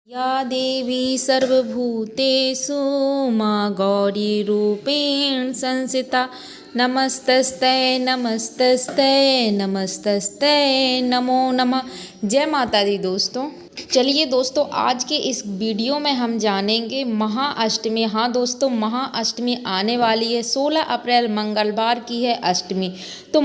या देवी सर्वभूतेषु मा गौरीरूपेण संस्थिता नमस्तस्ते नमस्तस्ते नमस्तस्ते नमो नमः। जय माता दी दोस्तों। चलिए दोस्तों, आज के इस वीडियो में हम जानेंगे महाअष्टमी। हाँ दोस्तों, महाअष्टमी आने वाली है। 16 अप्रैल मंगलवार की है अष्टमी। तो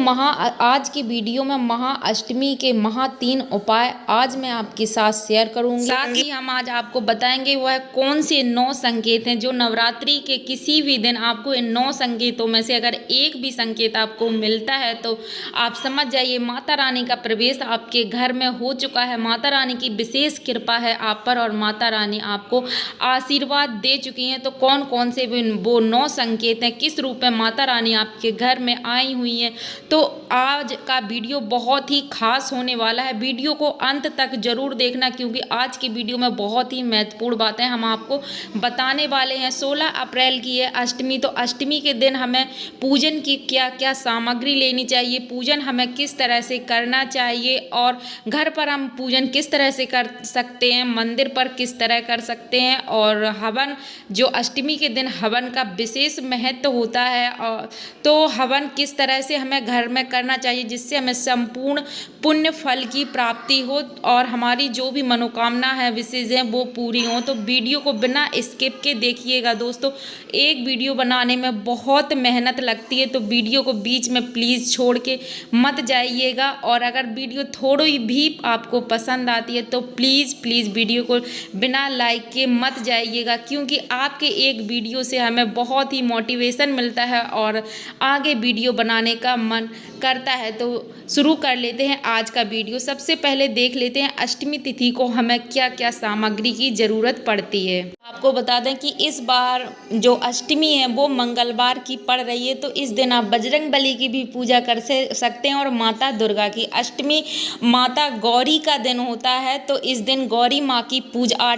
आज की वीडियो में महाअष्टमी के 3 उपाय आज मैं आपके साथ शेयर करूंगी। साथ ही हम आज आपको बताएंगे वह कौन से 9 संकेत हैं जो नवरात्रि के किसी भी दिन आपको इन 9 संकेतों में से अगर एक भी संकेत आपको मिलता है तो आप समझ जाइए माता रानी का प्रवेश आपके घर में हो चुका है। माता रानी की विशेष कृपा है आप पर और माता रानी आपको आशीर्वाद दे चुकी हैं। तो कौन कौन से वो 9 संकेत हैं, किस रूप में माता रानी आपके घर में आई हुई हैं, तो आज का वीडियो बहुत ही खास होने वाला है। वीडियो को अंत तक जरूर देखना क्योंकि आज की वीडियो में बहुत ही महत्वपूर्ण बातें हम आपको बताने वाले हैं। 16 अप्रैल की है अष्टमी। तो अष्टमी के दिन हमें पूजन की क्या क्या सामग्री लेनी चाहिए, पूजन हमें किस तरह से करना चाहिए और घर पर हम पूजन किस तरह से कर सकते हैं, मंदिर पर किस तरह कर सकते हैं, और हवन जो अष्टमी के दिन हवन का विशेष महत्व होता है, और तो हवन किस तरह से हमें घर में करना चाहिए जिससे हमें संपूर्ण पुण्य फल की प्राप्ति हो और हमारी जो भी मनोकामना है विशेष है वो पूरी हो। तो वीडियो को बिना स्किप के देखिएगा दोस्तों। एक वीडियो बनाने में बहुत मेहनत लगती है तो वीडियो को बीच में प्लीज़ छोड़ के मत जाइएगा। और अगर वीडियो थोड़ी भी आपको पसंद आती है तो प्लीज़ वीडियो को बिना लाइक के मत जाइएगा क्योंकि आपके एक वीडियो से हमें बहुत ही मोटिवेशन मिलता है और आगे वीडियो बनाने का मन करता है। तो शुरू कर लेते हैं आज का वीडियो। सबसे पहले देख लेते हैं अष्टमी तिथि को हमें क्या क्या सामग्री की ज़रूरत पड़ती है। आपको बता दें कि इस बार जो अष्टमी है वो मंगलवार की पड़ रही है, तो इस दिन आप बजरंग बली की भी पूजा कर सकते हैं और माता दुर्गा की। अष्टमी माता गौरी का दिन होता है तो इस दिन गौरी माँ की पूजा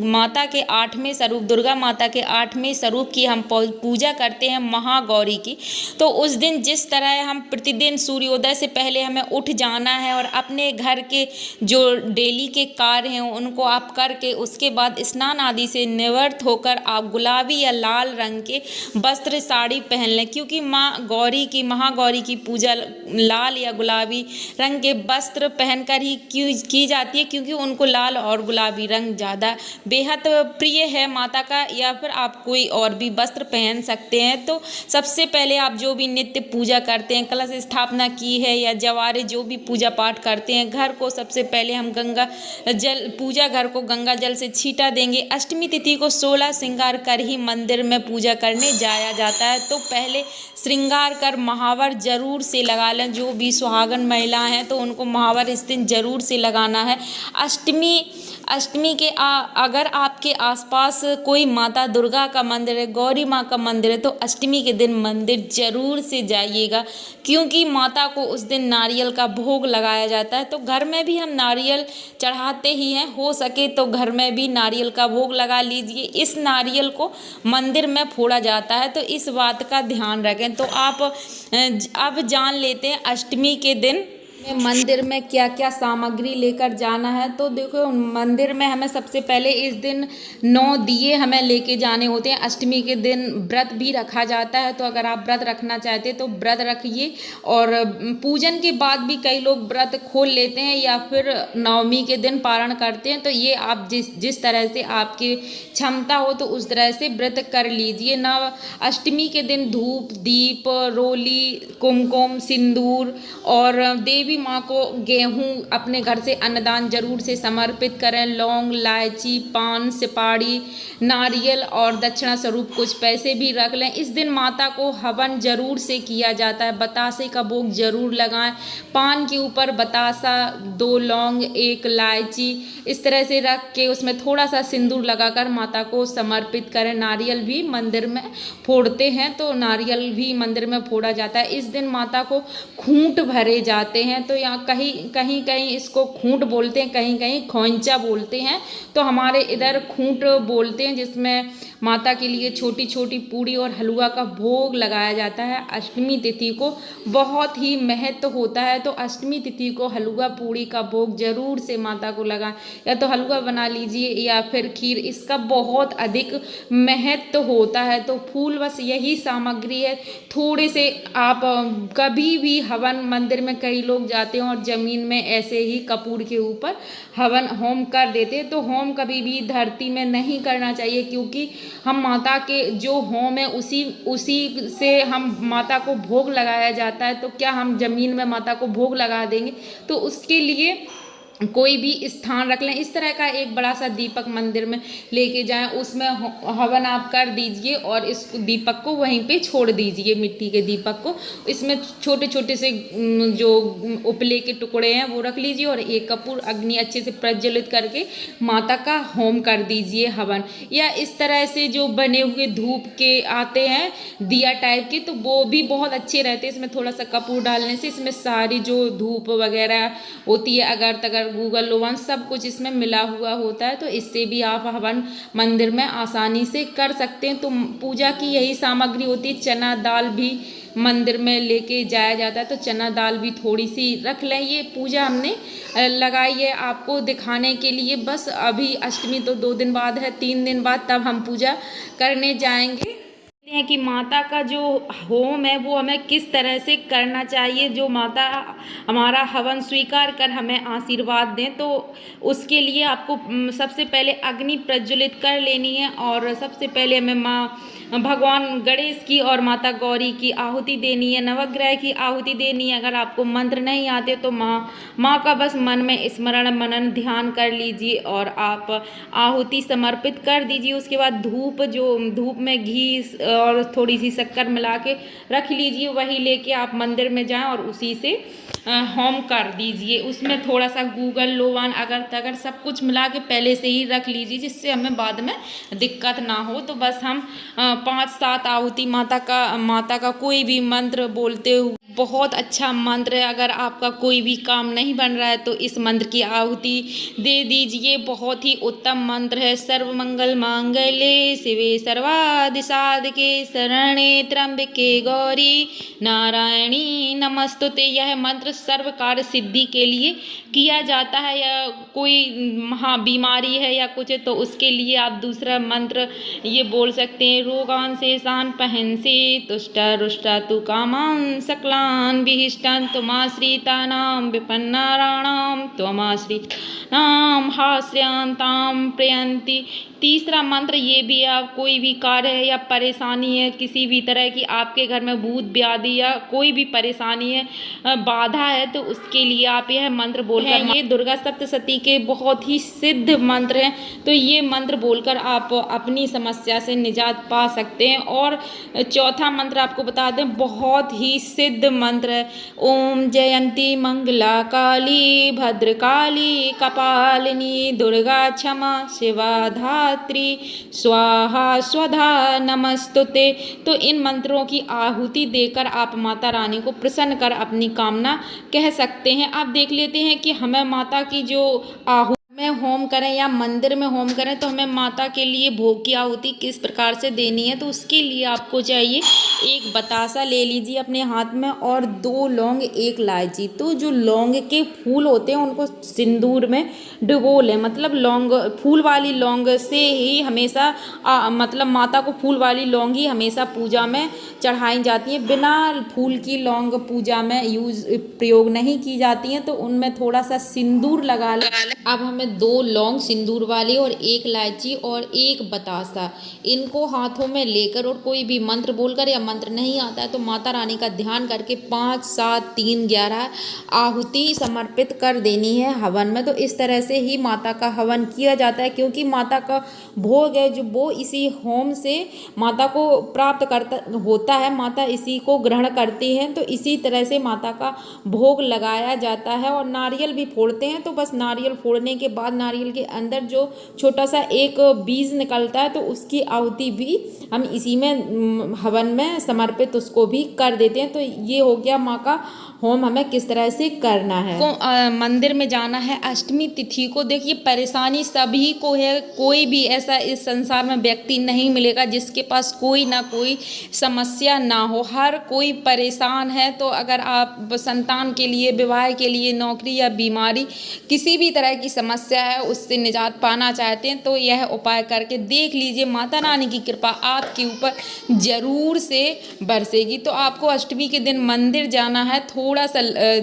माता के 8वें स्वरूप दुर्गा माता के 8वें स्वरूप की हम पूजा करते हैं महागौरी की। तो उस दिन जिस तरह हम प्रतिदिन सूर्योदय से पहले हमें उठ जाना है और अपने घर के जो डेली के कार्य हैं उनको आप करके उसके बाद स्नान आदि से निवृत्त होकर आप गुलाबी या लाल रंग के वस्त्र साड़ी पहन लें क्योंकि माँ गौरी की महागौरी की पूजा लाल या गुलाबी रंग के वस्त्र पहनकर ही की जाती है क्योंकि उनको लाल और गुलाबी रंग ज़्यादा बेहद प्रिय है माता का। या फिर आप कोई और भी वस्त्र पहन सकते हैं। तो सबसे पहले आप जो भी नित्य पूजा करते हैं, कलश स्थापना की है या जवारे जो भी पूजा पाठ करते हैं, घर को सबसे पहले हम घर को गंगा जल से छीटा देंगे। अष्टमी तिथि को 16 श्रृंगार कर ही मंदिर में पूजा करने जाया जाता है। तो पहले श्रृंगार कर महावर जरूर से लगा लें। जो भी सुहागन महिलाएं हैं तो उनको महावर इस दिन जरूर से लगाना है। अष्टमी के अगर आपके आसपास कोई माता दुर्गा का मंदिर है, गौरी माँ का मंदिर है, तो अष्टमी के दिन मंदिर जरूर से जाइएगा क्योंकि माता को उस दिन नारियल का भोग लगाया जाता है। तो घर में भी हम नारियल चढ़ाते ही हैं, हो सके तो घर में भी नारियल का भोग लगा लीजिए। इस नारियल को मंदिर में फोड़ा जाता है तो इस बात का ध्यान रखें। तो आप अब जान लेते हैं अष्टमी के दिन मंदिर में क्या क्या सामग्री लेकर जाना है। तो देखो मंदिर में हमें सबसे पहले इस दिन 9 दिए हमें लेके जाने होते हैं। अष्टमी के दिन व्रत भी रखा जाता है तो अगर आप व्रत रखना चाहते हैं तो व्रत रखिए। और पूजन के बाद भी कई लोग व्रत खोल लेते हैं या फिर नवमी के दिन पारण करते हैं। तो ये आप जिस तरह से आपकी क्षमता हो तो उस तरह से व्रत कर लीजिए। अष्टमी के दिन धूप दीप रोली कुमकुम सिंदूर और देवी माँ को गेहूं अपने घर से अन्नदान जरूर से समर्पित करें। लौंग इलायची पान सुपारी नारियल और दक्षिणा स्वरूप कुछ पैसे भी रख लें। इस दिन माता को हवन जरूर से किया जाता है। बतासे का भोग जरूर लगाएं। पान के ऊपर बतासा 2 लौंग 1 इलायची इस तरह से रख के उसमें थोड़ा सा सिंदूर लगाकर माता को समर्पित करें। नारियल भी मंदिर में फोड़ते हैं तो नारियल भी मंदिर में फोड़ा जाता है। इस दिन माता को खूंट भरे जाते हैं। तो यहाँ कहीं इसको खूंट बोलते हैं, कहीं खोंचा बोलते हैं। तो हमारे इधर खूंट बोलते हैं जिसमें माता के लिए छोटी छोटी पूड़ी और हलवा का भोग लगाया जाता है। अष्टमी तिथि को बहुत ही महत्व होता है, तो अष्टमी तिथि को हलवा पूड़ी का भोग जरूर से माता को लगाएं, या तो हलवा बना लीजिए या फिर खीर, इसका बहुत अधिक महत्व होता है। तो फूल बस यही सामग्री है। थोड़े से आप कभी भी हवन, मंदिर में कई लोग जाते हैं और जमीन में ऐसे ही कपूर के ऊपर हवन होम कर देते हैं, तो होम कभी भी धरती में नहीं करना चाहिए, क्योंकि हम माता के जो होम है उसी से हम माता को भोग लगाया जाता है। तो क्या हम जमीन में माता को भोग लगा देंगे? तो उसके लिए कोई भी स्थान रख लें, इस तरह का एक बड़ा सा दीपक मंदिर में लेके जाएं, उसमें हवन आप कर दीजिए और इस दीपक को वहीं पे छोड़ दीजिए, मिट्टी के दीपक को। इसमें छोटे छोटे से जो उपले के टुकड़े हैं वो रख लीजिए और एक कपूर अग्नि अच्छे से प्रज्वलित करके माता का होम कर दीजिए हवन। या इस तरह से जो बने हुए धूप के आते हैं दिया टाइप के, तो वो भी बहुत अच्छे रहते हैं। इसमें थोड़ा सा कपूर डालने से इसमें सारी जो धूप वगैरह होती है, अगर तगर गूगल लोवन सब कुछ इसमें मिला हुआ होता है, तो इससे भी आप हवन मंदिर में आसानी से कर सकते हैं। तो पूजा की यही सामग्री होती है। चना दाल भी मंदिर में लेके जाया जाता है, तो चना दाल भी थोड़ी सी रख लें। ये पूजा हमने लगाई है आपको दिखाने के लिए। बस अभी अष्टमी तो 2 दिन बाद है, 3 दिन बाद तब हम पूजा करने जाएंगे हैं कि माता का जो होम है वो हमें किस तरह से करना चाहिए, जो माता हमारा हवन स्वीकार कर हमें आशीर्वाद दें। तो उसके लिए आपको सबसे पहले अग्नि प्रज्वलित कर लेनी है और सबसे पहले हमें भगवान गणेश की और माता गौरी की आहुति देनी है, नवग्रह की आहुति देनी है। अगर आपको मंत्र नहीं आते तो माँ का बस मन में स्मरण मनन ध्यान कर लीजिए और आप आहुति समर्पित कर दीजिए। उसके बाद धूप में घी और थोड़ी सी शक्कर मिला के रख लीजिए, वही लेके आप मंदिर में जाएं और उसी से होम कर दीजिए। उसमें थोड़ा सा गूगल लोवान अगर तगर सब कुछ मिला के पहले से ही रख लीजिए, जिससे हमें बाद में दिक्कत ना हो। तो बस हम 5-7 आहुति माता का कोई भी मंत्र बोलते हुए, बहुत अच्छा मंत्र है। अगर आपका कोई भी काम नहीं बन रहा है तो इस मंत्र की आहुति दे दीजिए, बहुत ही उत्तम मंत्र है। सर्व मंगल मांगल्ये शिवे सर्वादि साधके शरणे त्र्यंबके गौरी नारायणी नमस्तुते। यह मंत्र सर्व कार्य सिद्धि के लिए किया जाता है, या कोई बीमारी है या कुछ है तो उसके लिए आप दूसरा मंत्र ये बोल सकते हैं। रोगान शेषान पहनसे तुष्टा रुष्टा तु कामान सकलान विहिष्टान त्वमाश्रितानां विपन्नाराणां त्वमाश्रितानां हास्यांतां प्रयन्ति। तीसरा मंत्र ये भी आप कोई भी कार्य है या परेशानी है, किसी भी तरह की आपके घर में भूत व्याधि या कोई भी परेशानी है, बाधा है, तो उसके लिए आप यह मंत्र बोलकर, ये दुर्गा सप्तशती के बहुत ही सिद्ध मंत्र हैं, तो ये मंत्र बोलकर आप अपनी समस्या से निजात पा सकते हैं। और चौथा मंत्र आपको बता दें, बहुत ही सिद्ध मंत्र है। ओम जयंती मंगला काली भद्रकाली कपालिनी दुर्गा क्षमा शिवा धात्री स्वाहा स्वधा नमस्तुते। तो इन मंत्रों की आहुति देकर आप माता रानी को प्रसन्न कर अपनी कामना कह सकते हैं। आप देख लेते हैं कि हमें माता की जो आहुति में होम करें या मंदिर में होम करें तो हमें माता के लिए भोग की आहुति किस प्रकार से देनी है। तो उसके लिए आपको चाहिए एक बतासा ले लीजिए अपने हाथ में और 2 लौंग 1 इलायची। तो जो लौंग के फूल होते हैं उनको सिंदूर में डुबो लें, मतलब लौंग फूल वाली लौंग से ही हमेशा मतलब माता को फूल वाली लौंग ही हमेशा पूजा में चढ़ाई जाती है। बिना फूल की लौंग पूजा में प्रयोग नहीं की जाती हैं, तो उनमें थोड़ा सा सिंदूर लगा लें। अब हमें 2 लौंग सिंदूर वाली और 1 इलायची और 1 बतासा, इनको हाथों में लेकर और कोई भी मंत्र बोलकर, या मंत्र नहीं आता है तो माता रानी का ध्यान करके 5, 7, 3, 11 आहुति समर्पित कर देनी है हवन में। तो इस तरह से ही माता का हवन किया जाता है, क्योंकि माता का भोग है जो वो इसी होम से माता को प्राप्त करता होता है, माता इसी को ग्रहण करती हैं। तो इसी तरह से माता का भोग लगाया जाता है और नारियल भी फोड़ते हैं। तो बस नारियल फोड़ने के बाद नारियल के अंदर जो छोटा सा एक बीज निकलता है तो उसकी आहुति भी हम इसी में हवन में समर्पित उसको भी कर देते हैं। तो ये हो गया माँ का होम हमें किस तरह से करना है। मंदिर में जाना है अष्टमी तिथि को। देखिए परेशानी सभी को है, कोई भी ऐसा इस संसार में व्यक्ति नहीं मिलेगा जिसके पास कोई ना कोई समस्या ना हो, हर कोई परेशान है। तो अगर आप संतान के लिए, विवाह के लिए, नौकरी या बीमारी, किसी भी तरह की समस्या है उससे निजात पाना चाहते हैं तो यह उपाय करके देख लीजिए, माता रानी की कृपा आपके ऊपर जरूर से बरसेगी। तो आपको अष्टमी के दिन मंदिर जाना है, थोड़ा सा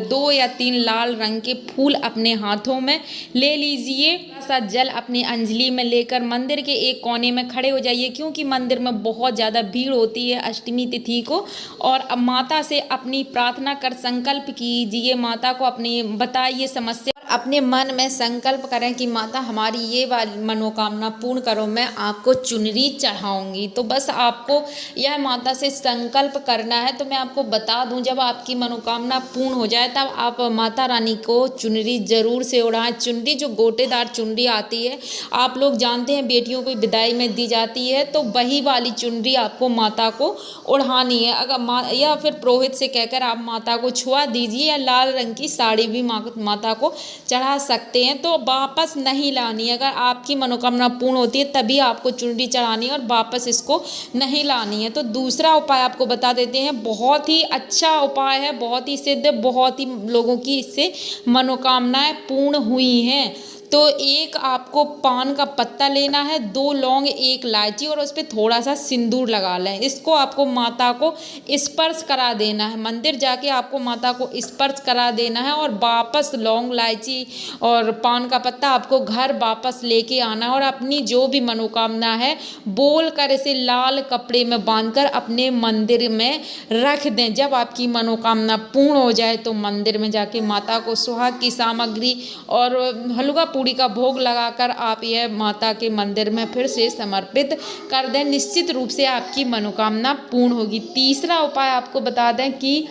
2 या 3 लाल रंग के फूल अपने हाथों में ले लीजिए, सा जल अपनी अंजलि में लेकर मंदिर के एक कोने में खड़े हो जाइए, क्योंकि मंदिर में बहुत ज़्यादा भीड़ होती है अष्टमी तिथि को। और माता से अपनी प्रार्थना कर संकल्प कीजिए, माता को अपनी बताइए समस्या, अपने मन में संकल्प करें कि माता हमारी ये वाली मनोकामना पूर्ण करो, मैं आपको चुनरी चढ़ाऊंगी। तो बस आपको यह माता से संकल्प करना है। तो मैं आपको बता दूं, जब आपकी मनोकामना पूर्ण हो जाए तब आप माता रानी को चुनरी जरूर से ओढ़ाएं। चुनरी जो गोटेदार चुनरी आती है, आप लोग जानते हैं बेटियों को विदाई में दी जाती है, तो वही वाली चुनरी आपको माता को ओढ़ानी है। अगर या फिर पुरोहित से कहकर आप माता को छुआ दीजिए, या लाल रंग की साड़ी भी माता को चढ़ा सकते हैं। तो वापस नहीं लानी, अगर आपकी मनोकामना पूर्ण होती है तभी आपको चुनरी चढ़ानी है और वापस इसको नहीं लानी है। तो दूसरा उपाय आपको बता देते हैं, बहुत ही अच्छा उपाय है, बहुत ही सिद्ध, बहुत ही लोगों की इससे मनोकामनाएं पूर्ण हुई हैं। तो एक आपको पान का पत्ता लेना है, 2 लौंग, 1 इलायची और उस पर थोड़ा सा सिंदूर लगा लें। इसको आपको माता को स्पर्श करा देना है, मंदिर जाके आपको माता को स्पर्श करा देना है और वापस लौंग, इलायची और पान का पत्ता आपको घर वापस लेके आना है और अपनी जो भी मनोकामना है बोल कर इसे लाल कपड़े में बांधकर अपने मंदिर में रख दें। जब आपकी मनोकामना पूर्ण हो जाए तो मंदिर में जाके माता को सुहाग की सामग्री और हलवा पूड़ी का भोग लगाकर आप यह माता के मंदिर में फिर से समर्पित कर दें। निश्चित रूप से आपकी मनोकामना पूर्ण होगी। तीसरा उपाय आपको बता दें कि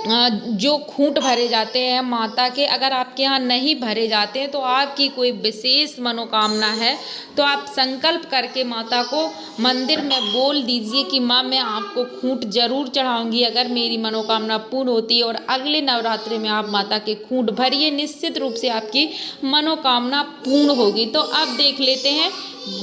जो खूंट भरे जाते हैं माता के, अगर आपके यहाँ नहीं भरे जाते हैं तो आपकी कोई विशेष मनोकामना है तो आप संकल्प करके माता को मंदिर में बोल दीजिए कि माँ मैं आपको खूंट जरूर चढ़ाऊंगी अगर मेरी मनोकामना पूर्ण होती है। और अगले नवरात्रि में आप माता के खूंट भरिए, निश्चित रूप से आपकी मनोकामना पूर्ण होगी। तो अब देख लेते हैं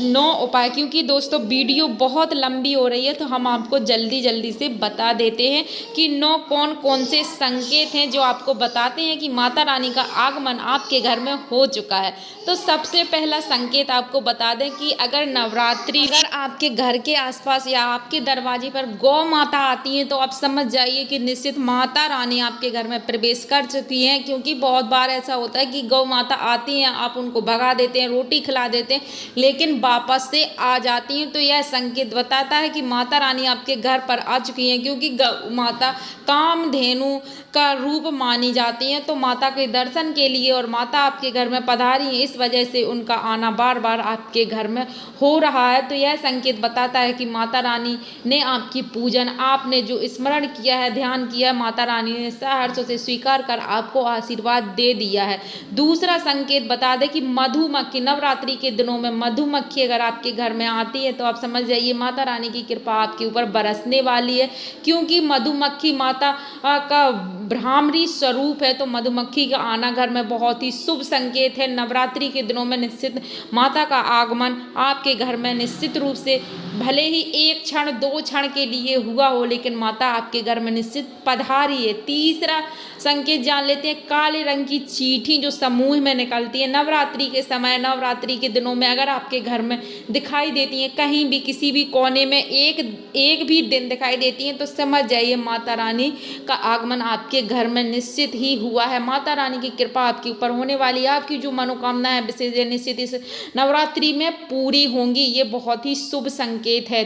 9 उपाय, क्योंकि दोस्तों वीडियो बहुत लंबी हो रही है तो हम आपको जल्दी से बता देते हैं कि 9 कौन कौन से संकेत हैं जो आपको बताते हैं कि माता रानी का आगमन आपके घर में हो चुका है। तो सबसे पहला संकेत आपको बता दें कि अगर नवरात्रि, अगर आपके घर के आसपास या आपके दरवाजे पर गौ माता आती हैं तो आप समझ जाइए कि निश्चित माता रानी आपके घर में प्रवेश कर चुकी हैं। क्योंकि बहुत बार ऐसा होता है कि गौ माता आती हैं, आप उनको भगा देते हैं, रोटी खिला देते हैं, लेकिन वापस से आ जाती हैं। तो यह संकेत बताता है कि माता रानी आपके घर पर आ चुकी हैं। क्योंकि गौ माता कामधेनु का रूप मानी जाती हैं, तो माता के दर्शन के लिए और माता आपके घर में पधारी है, इस वजह से उनका आना बार बार आपके घर में हो रहा है। तो यह संकेत बताता है कि माता रानी ने आपकी पूजन, आपने जो स्मरण किया है, ध्यान किया, माता रानी ने सहर्ष से स्वीकार कर आपको आशीर्वाद दे दिया है। दूसरा संकेत बता दें कि मधुमक्खी, नवरात्रि के दिनों में मधुमक्खी अगर आपके घर में आती है तो आप समझ जाइए माता रानी की कृपा आपके ऊपर बरसने वाली है। क्योंकि मधुमक्खी माता का ब्राह्मणी स्वरूप है, तो मधुमक्खी का आना घर में बहुत ही शुभ संकेत है। नवरात्रि के दिनों में निश्चित माता का आगमन आपके घर में निश्चित रूप से, भले ही 1 क्षण 2 क्षण के लिए हुआ हो, लेकिन माता आपके घर में निश्चित पधारी है। तीसरा संकेत जान लेते हैं, काले रंग की चींटी जो समूह में निकलती है नवरात्रि के समय, नवरात्रि के दिनों में अगर आपके घर में दिखाई देती हैं, कहीं भी किसी भी कोने में एक भी दिन दिखाई देती हैं, तो समझ जाइए माता रानी का आगमन आपके घर में निश्चित ही हुआ है। माता रानी की कृपा आपके ऊपर होने वाली है, आपकी जो मनोकामना है विशेष निश्चित इस नवरात्रि में पूरी होंगी। ये बहुत ही शुभ संकेत है।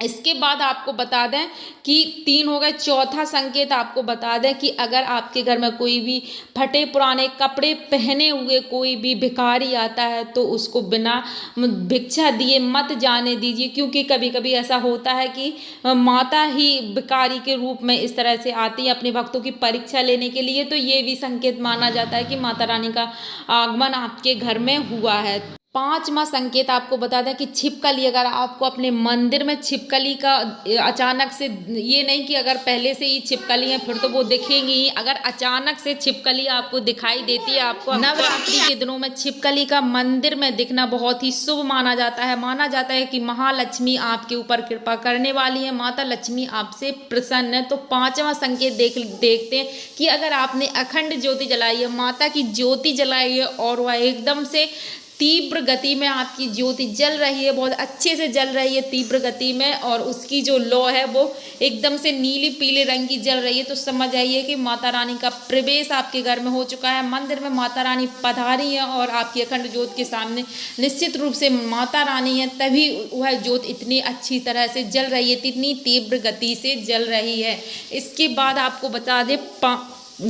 इसके बाद आपको बता दें कि 3 हो गए। चौथा संकेत आपको बता दें कि अगर आपके घर में कोई भी फटे पुराने कपड़े पहने हुए कोई भी भिखारी आता है तो उसको बिना भिक्षा दिए मत जाने दीजिए, क्योंकि कभी कभी ऐसा होता है कि माता ही भिखारी के रूप में इस तरह से आती है अपने भक्तों की परीक्षा लेने के लिए। तो ये भी संकेत माना जाता है कि माता रानी का आगमन आपके घर में हुआ है। 5वां संकेत आपको बता दें कि छिपकली, अगर आपको अपने मंदिर में छिपकली का अचानक से, ये नहीं कि अगर पहले से ही छिपकली है फिर तो वो दिखेंगी ही, अगर अचानक से छिपकली आपको दिखाई देती है, आपको नवरात्रि के दिनों में छिपकली का मंदिर में दिखना बहुत ही शुभ माना जाता है। माना जाता है कि महालक्ष्मी आपके ऊपर कृपा करने वाली है, माता लक्ष्मी आपसे प्रसन्न है। तो 5वां संकेत देखते हैं कि अगर आपने अखंड ज्योति जलाई है, माता की ज्योति जलाई है और वह एकदम से तीव्र गति में आपकी ज्योति जल रही है, बहुत अच्छे से जल रही है तीव्र गति में, और उसकी जो लौ है वो एकदम से नीली पीले रंग की जल रही है, तो समझ आइए कि माता रानी का प्रवेश आपके घर में हो चुका है। मंदिर में माता रानी पधारी है और आपकी अखंड ज्योत के सामने निश्चित रूप से माता रानी है, तभी वह ज्योत इतनी अच्छी तरह से जल रही है, इतनी तीव्र गति से जल रही है। इसके बाद आपको बता दें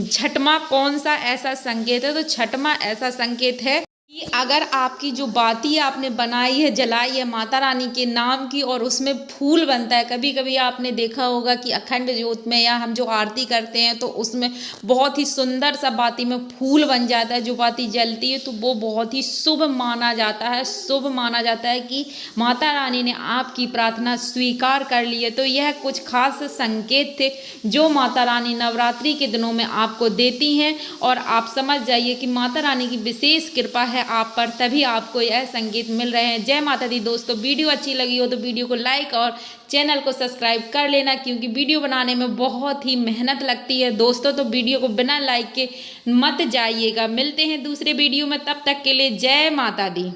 6वां कौन सा ऐसा संकेत है। तो 6वां ऐसा संकेत है कि अगर आपकी जो बाती आपने बनाई है, जलाई है माता रानी के नाम की, और उसमें फूल बनता है, कभी कभी आपने देखा होगा कि अखंड ज्योत में या हम जो आरती करते हैं तो उसमें बहुत ही सुंदर सा बाती में फूल बन जाता है, जो बाती जलती है, तो वो बहुत ही शुभ माना जाता है। शुभ माना जाता है कि माता रानी ने आपकी प्रार्थना स्वीकार कर ली है। तो यह कुछ खास संकेत थे जो माता रानी नवरात्रि के दिनों में आपको देती हैं, और आप समझ जाइए कि माता रानी की विशेष कृपा है आप पर, तभी आपको यह संकेत मिल रहे हैं। जय माता दी दोस्तों, वीडियो अच्छी लगी हो तो वीडियो को लाइक और चैनल को सब्सक्राइब कर लेना, क्योंकि वीडियो बनाने में बहुत ही मेहनत लगती है दोस्तों, तो वीडियो को बिना लाइक के मत जाइएगा। मिलते हैं दूसरे वीडियो में, तब तक के लिए जय माता दी।